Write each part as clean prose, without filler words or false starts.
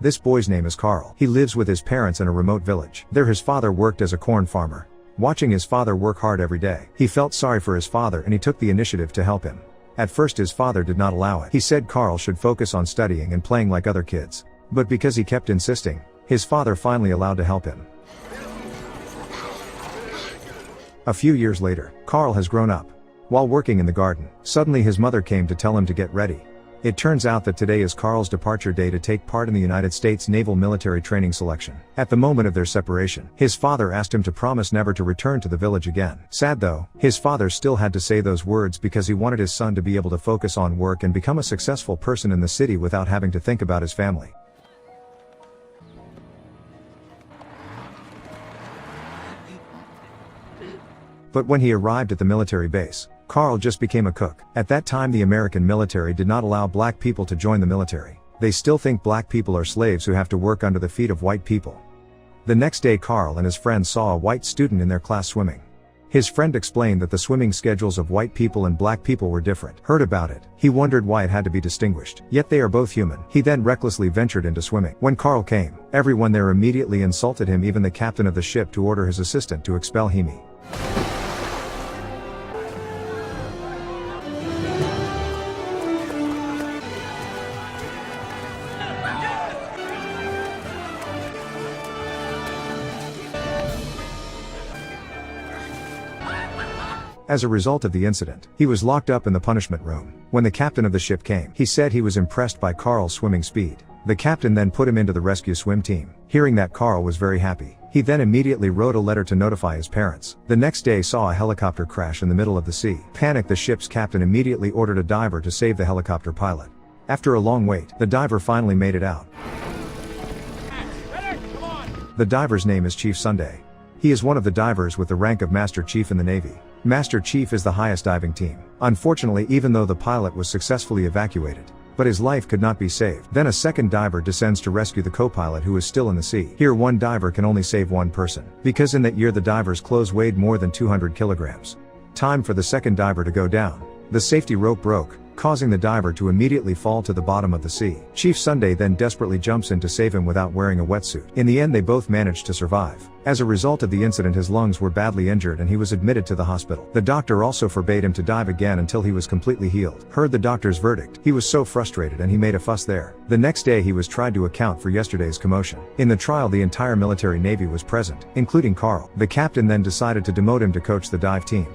This boy's name is Carl. He lives with his parents in a remote village. There his father worked as a corn farmer. Watching his father work hard every day, he felt sorry for his father and he took the initiative to help him. At first his father did not allow it. He said Carl should focus on studying and playing like other kids. But because he kept insisting, his father finally allowed to help him. A few years later, Carl has grown up. While working in the garden, suddenly his mother came to tell him to get ready. It turns out that today is Carl's departure day to take part in the United States Naval Military Training Selection. At the moment of their separation, his father asked him to promise never to return to the village again. Sad though, his father still had to say those words because he wanted his son to be able to focus on work and become a successful person in the city without having to think about his family. But when he arrived at the military base, Carl just became a cook. At that time the American military did not allow black people to join the military. They still think black people are slaves who have to work under the feet of white people. The next day Carl and his friend saw a white student in their class swimming. His friend explained that the swimming schedules of white people and black people were different. Heard about it, he wondered why it had to be distinguished. Yet they are both human. He then recklessly ventured into swimming. When Carl came, everyone there immediately insulted him, even the captain of the ship, to order his assistant to expel him. As a result of the incident, he was locked up in the punishment room. When the captain of the ship came, he said he was impressed by Carl's swimming speed. The captain then put him into the rescue swim team. Hearing that, Carl was very happy. He then immediately wrote a letter to notify his parents. The next day saw a helicopter crash in the middle of the sea. Panicked, the ship's captain immediately ordered a diver to save the helicopter pilot. After a long wait, the diver finally made it out. The diver's name is Chief Sunday. He is one of the divers with the rank of Master Chief in the Navy. Master Chief is the highest diving team. Unfortunately, even though the pilot was successfully evacuated, but his life could not be saved. Then a second diver descends to rescue the co-pilot who is still in the sea. Here one diver can only save one person, because in that year the diver's clothes weighed more than 200 kilograms. Time for the second diver to go down. The safety rope broke, causing the diver to immediately fall to the bottom of the sea. Chief Sunday then desperately jumps in to save him without wearing a wetsuit. In the end they both managed to survive. As a result of the incident his lungs were badly injured and he was admitted to the hospital. The doctor also forbade him to dive again until he was completely healed. Heard the doctor's verdict. He was so frustrated and he made a fuss there. The next day he was tried to account for yesterday's commotion. In the trial the entire military navy was present, including Carl. The captain then decided to demote him to coach the dive team.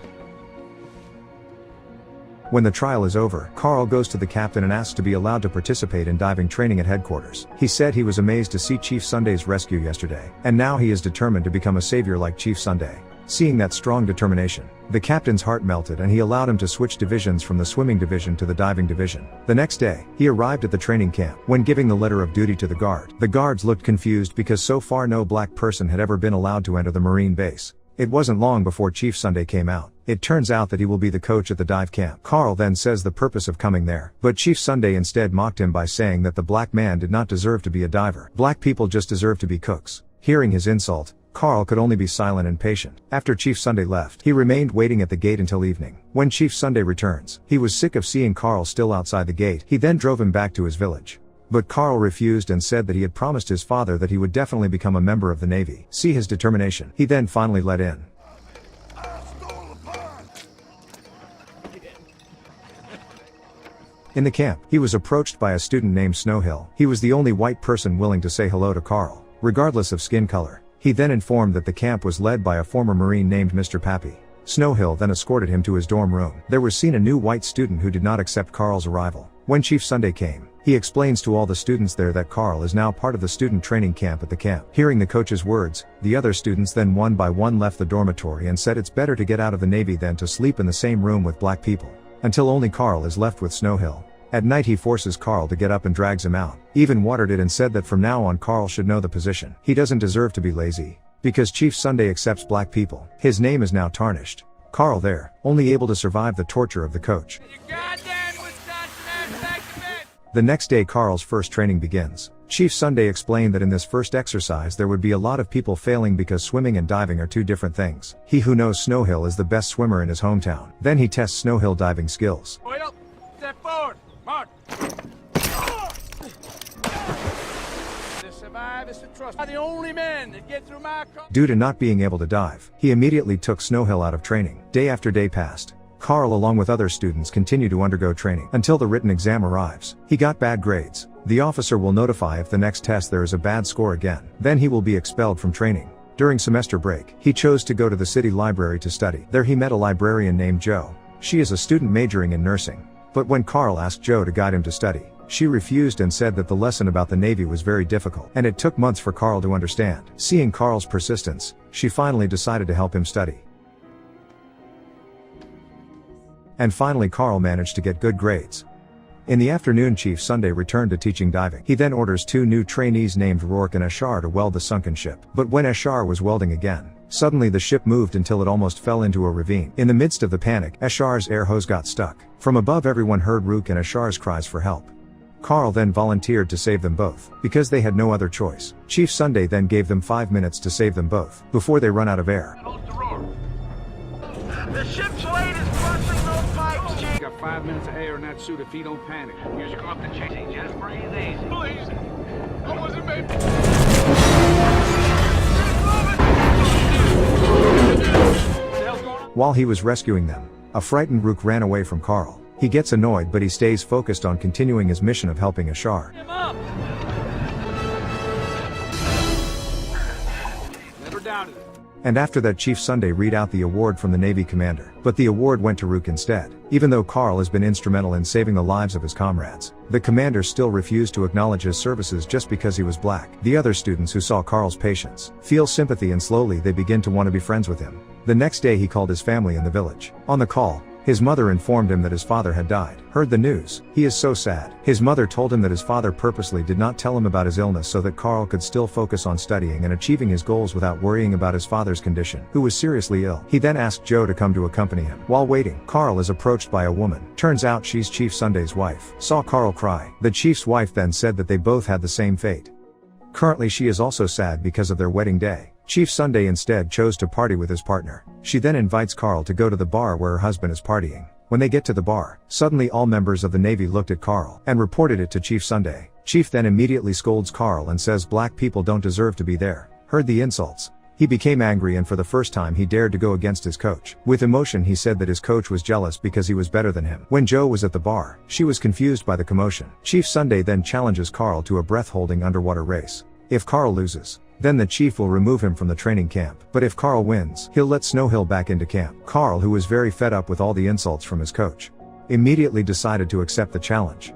When the trial is over, Carl goes to the captain and asks to be allowed to participate in diving training at headquarters. He said he was amazed to see Chief Sunday's rescue yesterday, and now he is determined to become a savior like Chief Sunday. Seeing that strong determination, the captain's heart melted and he allowed him to switch divisions from the swimming division to the diving division. The next day, he arrived at the training camp. When giving the letter of duty to the guards looked confused because so far no black person had ever been allowed to enter the Marine base. It wasn't long before Chief Sunday came out. It turns out that he will be the coach at the dive camp. Carl then says the purpose of coming there, but Chief Sunday instead mocked him by saying that the black man did not deserve to be a diver. Black people just deserve to be cooks. Hearing his insult, Carl could only be silent and patient. After Chief Sunday left, he remained waiting at the gate until evening. When Chief Sunday returns, he was sick of seeing Carl still outside the gate. He then drove him back to his village. But Carl refused and said that he had promised his father that he would definitely become a member of the Navy. See his determination. He then finally let in. In the camp, he was approached by a student named Snowhill. He was the only white person willing to say hello to Carl, regardless of skin color. He then informed that the camp was led by a former Marine named Mr. Pappy. Snowhill then escorted him to his dorm room. There was seen a new white student who did not accept Carl's arrival. When Chief Sunday came, he explains to all the students there that Carl is now part of the student training camp at the camp. Hearing the coach's words, the other students then one by one left the dormitory and said it's better to get out of the Navy than to sleep in the same room with black people. Until only Carl is left with Snowhill. At night he forces Carl to get up and drags him out. Even watered it and said that from now on Carl should know the position. He doesn't deserve to be lazy. Because Chief Sunday accepts black people, his name is now tarnished. Carl there, only able to survive the torture of the coach. The next day Carl's first training begins. Chief Sunday explained that in this first exercise there would be a lot of people failing because swimming and diving are two different things. He who knows Snowhill is the best swimmer in his hometown. Then he tests Snowhill diving skills. Step forward, march. Travis to trust. I'm the only man that get through my car. Due to not being able to dive, he immediately took Snowhill out of training. Day after day passed. Carl along with other students continue to undergo training until the written exam arrives. He got bad grades. The officer will notify if the next test there is a bad score again. Then he will be expelled from training. During semester break, he chose to go to the city library to study. There he met a librarian named Jo. She is a student majoring in nursing. But when Carl asked Jo to guide him to study, she refused and said that the lesson about the Navy was very difficult, and it took months for Carl to understand. Seeing Carl's persistence, she finally decided to help him study. And finally Carl managed to get good grades. In the afternoon Chief Sunday returned to teaching diving. He then orders 2 new trainees named Rourke and Ashar to weld the sunken ship. But when Ashar was welding again, suddenly the ship moved until it almost fell into a ravine. In the midst of the panic, Ashar's air hose got stuck. From above everyone heard Rourke and Ashar's cries for help. Carl then volunteered to save them both, because they had no other choice. Chief Sunday then gave them 5 minutes to save them both, before they run out of air. The ship's weight is crushing those pipes, Chief. Got 5 minutes of air in that suit if he don't panic. Music off the chasing, just breathe easy. Please. I wasn't made. While he was rescuing them, a frightened Rourke ran away from Carl. He gets annoyed but he stays focused on continuing his mission of helping Ashar. Never doubted it. And after that Chief Sunday read out the award from the Navy commander, but the award went to Rourke instead. Even though Carl has been instrumental in saving the lives of his comrades, the commander still refused to acknowledge his services just because he was black. The other students who saw Carl's patience feel sympathy and slowly they begin to want to be friends with him. The next day he called his family in the village. On the call, his mother informed him that his father had died. Heard the news. He is so sad. His mother told him that his father purposely did not tell him about his illness so that Carl could still focus on studying and achieving his goals without worrying about his father's condition, who was seriously ill. He then asked Jo to come to accompany him. While waiting, Carl is approached by a woman. Turns out she's Chief Sunday's wife. Saw Carl cry. The chief's wife then said that they both had the same fate. Currently she is also sad because of their wedding day. Chief Sunday instead chose to party with his partner. She then invites Carl to go to the bar where her husband is partying. When they get to the bar, suddenly all members of the Navy looked at Carl and reported it to Chief Sunday. Chief then immediately scolds Carl and says black people don't deserve to be there. Heard the insults. He became angry and for the first time he dared to go against his coach. With emotion he said that his coach was jealous because he was better than him. When Jo was at the bar, she was confused by the commotion. Chief Sunday then challenges Carl to a breath-holding underwater race. If Carl loses, then the chief will remove him from the training camp. But if Carl wins, he'll let Snowhill back into camp. Carl, who was very fed up with all the insults from his coach, immediately decided to accept the challenge.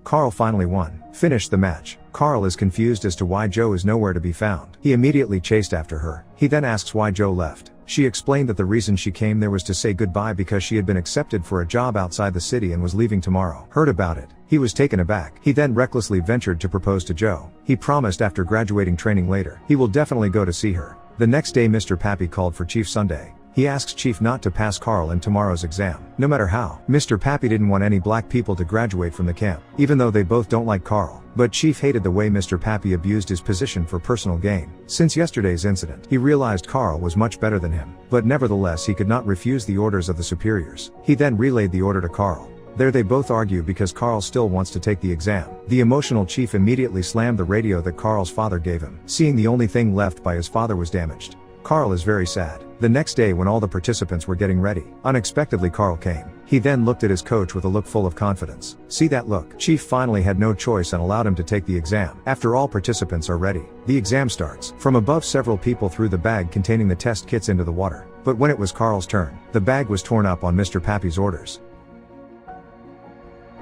Carl finally won. Finished the match. Carl is confused as to why Jo is nowhere to be found. He immediately chased after her. He then asks why Jo left. She explained that the reason she came there was to say goodbye because she had been accepted for a job outside the city and was leaving tomorrow. Heard about it. He was taken aback. He then recklessly ventured to propose to Jo. He promised after graduating training later, he will definitely go to see her. The next day Mr. Pappy called for Chief Sunday. He asks Chief not to pass Carl in tomorrow's exam, no matter how. Mr. Pappy didn't want any black people to graduate from the camp, even though they both don't like Carl. But Chief hated the way Mr. Pappy abused his position for personal gain. Since yesterday's incident, he realized Carl was much better than him, but nevertheless he could not refuse the orders of the superiors. He then relayed the order to Carl. There they both argue because Carl still wants to take the exam. The emotional chief immediately slammed the radio that Carl's father gave him, seeing the only thing left by his father was damaged. Carl is very sad. The next day when all the participants were getting ready, unexpectedly Carl came. He then looked at his coach with a look full of confidence. See that look? Chief finally had no choice and allowed him to take the exam. After all participants are ready, the exam starts. From above several people threw the bag containing the test kits into the water. But when it was Carl's turn, the bag was torn up on Mr. Pappy's orders.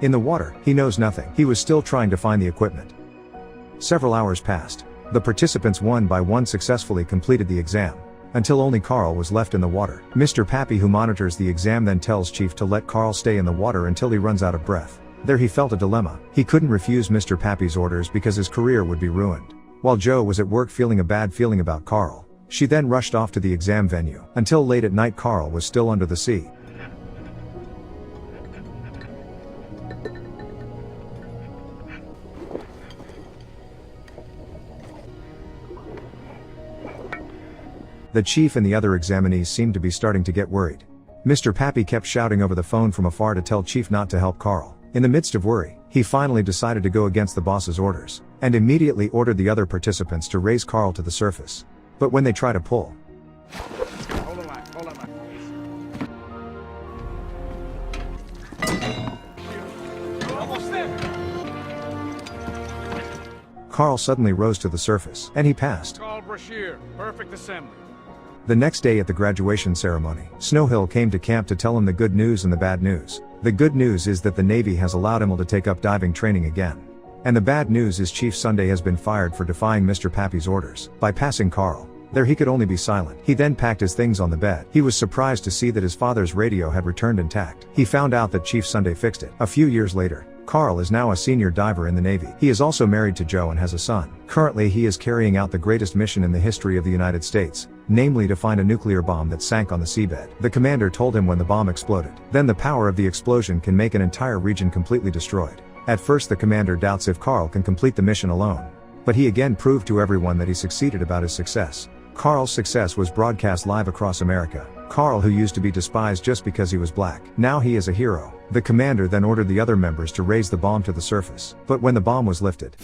In the water, he knows nothing. He was still trying to find the equipment. Several hours passed. The participants one by one successfully completed the exam, until only Carl was left in the water. Mr. Pappy, who monitors the exam, then tells Chief to let Carl stay in the water until he runs out of breath. There he felt a dilemma. He couldn't refuse Mr. Pappy's orders because his career would be ruined. While Jo was at work feeling a bad feeling about Carl, she then rushed off to the exam venue. Until late at night Carl was still under the sea. The chief and the other examinees seemed to be starting to get worried. Mr. Pappy kept shouting over the phone from afar to tell Chief not to help Carl. In the midst of worry, he finally decided to go against the boss's orders, and immediately ordered the other participants to raise Carl to the surface. But when they try to pull, Hold the line, hold that line. Almost there. Carl suddenly rose to the surface, and he passed. Carl Brashear, perfect assembly. The next day at the graduation ceremony, Snowhill came to camp to tell him the good news and the bad news. The good news is that the Navy has allowed him to take up diving training again. And the bad news is Chief Sunday has been fired for defying Mr. Pappy's orders. By passing Carl, there he could only be silent. He then packed his things on the bed. He was surprised to see that his father's radio had returned intact. He found out that Chief Sunday fixed it. A few years later, Carl is now a senior diver in the Navy. He is also married to Jo and has a son. Currently he is carrying out the greatest mission in the history of the United States, namely to find a nuclear bomb that sank on the seabed. The commander told him when the bomb exploded, then the power of the explosion can make an entire region completely destroyed. At first the commander doubts if Carl can complete the mission alone. But he again proved to everyone that he succeeded about his success. Carl's success was broadcast live across America. Carl, who used to be despised just because he was black, now he is a hero. The commander then ordered the other members to raise the bomb to the surface. But when the bomb was lifted,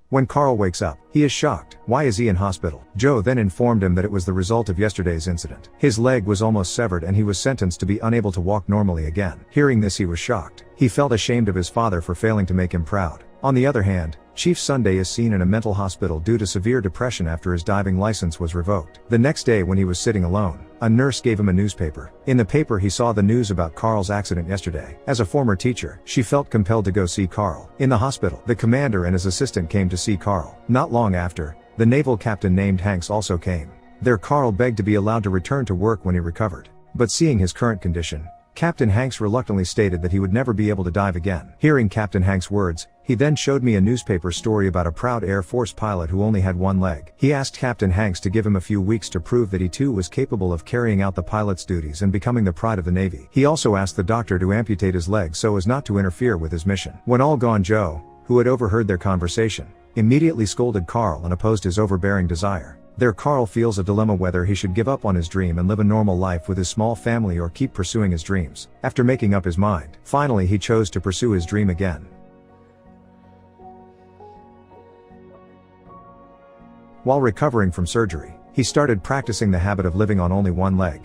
when Carl wakes up, he is shocked. Why is he in hospital? Jo then informed him that it was the result of yesterday's incident. His leg was almost severed and he was sentenced to be unable to walk normally again. Hearing this, he was shocked. He felt ashamed of his father for failing to make him proud. On the other hand, Chief Sunday is seen in a mental hospital due to severe depression after his diving license was revoked. The next day when he was sitting alone, a nurse gave him a newspaper. In the paper he saw the news about Carl's accident yesterday. As a former teacher, she felt compelled to go see Carl. In the hospital, the commander and his assistant came to see Carl. Not long after, the naval captain named Hanks also came. There Carl begged to be allowed to return to work when he recovered. But seeing his current condition, Captain Hanks reluctantly stated that he would never be able to dive again. Hearing Captain Hanks' words, he then showed me a newspaper story about a proud Air Force pilot who only had one leg. He asked Captain Hanks to give him a few weeks to prove that he too was capable of carrying out the pilot's duties and becoming the pride of the Navy. He also asked the doctor to amputate his leg so as not to interfere with his mission. When all gone, Jo, who had overheard their conversation, immediately scolded Carl and opposed his overbearing desire. There Carl feels a dilemma whether he should give up on his dream and live a normal life with his small family or keep pursuing his dreams. After making up his mind, finally he chose to pursue his dream again. While recovering from surgery, he started practicing the habit of living on only one leg.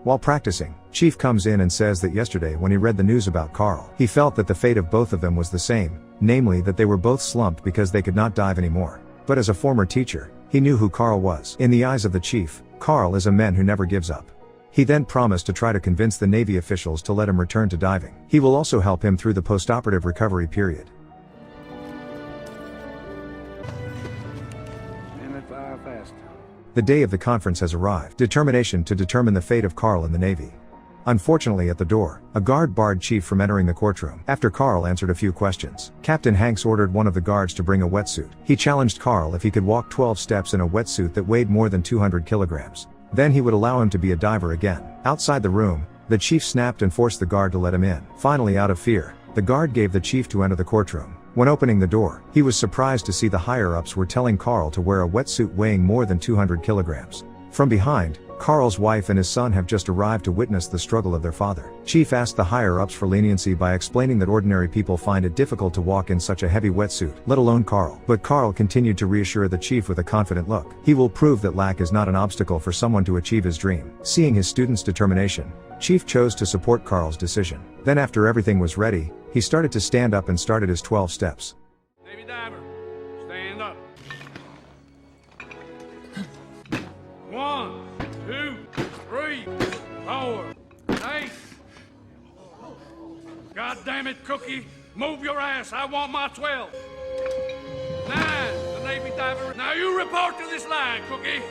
While practicing, Chief comes in and says that yesterday when he read the news about Carl, he felt that the fate of both of them was the same, namely that they were both slumped because they could not dive anymore. But as a former teacher, he knew who Carl was. In the eyes of the chief, Carl is a man who never gives up. He then promised to try to convince the Navy officials to let him return to diving. He will also help him through the postoperative recovery period. Fast. The day of the conference has arrived. Determination to determine the fate of Carl in the Navy. Unfortunately, at the door, a guard barred Chief from entering the courtroom. After Carl answered a few questions, Captain Hanks ordered one of the guards to bring a wetsuit. He challenged Carl if he could walk 12 steps in a wetsuit that weighed more than 200 kilograms. Then he would allow him to be a diver again. Outside the room, the chief snapped and forced the guard to let him in. Finally, out of fear, the guard gave the chief to enter the courtroom. When opening the door, he was surprised to see the higher-ups were telling Carl to wear a wetsuit weighing more than 200 kilograms. From behind, Carl's wife and his son have just arrived to witness the struggle of their father. Chief asked the higher-ups for leniency by explaining that ordinary people find it difficult to walk in such a heavy wetsuit, let alone Carl. But Carl continued to reassure the chief with a confident look. He will prove that lack is not an obstacle for someone to achieve his dream. Seeing his students' determination, Chief chose to support Carl's decision. Then after everything was ready, he started to stand up and started his 12 steps. Navy diver, stand up. 1, 2, 3, 4, 8. God damn it, Cookie. Move your ass. I want my 12. 9, the Navy diver. Now you report to this line, Cookie.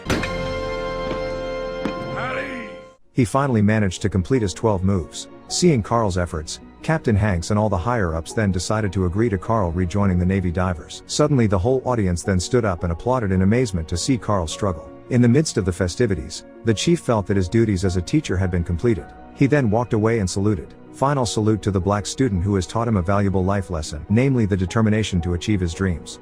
Howdy. He finally managed to complete his 12 moves. Seeing Carl's efforts, Captain Hanks and all the higher-ups then decided to agree to Carl rejoining the Navy divers. Suddenly the whole audience then stood up and applauded in amazement to see Carl struggle. In the midst of the festivities, the chief felt that his duties as a teacher had been completed. He then walked away and saluted. Final salute to the black student who has taught him a valuable life lesson, namely the determination to achieve his dreams.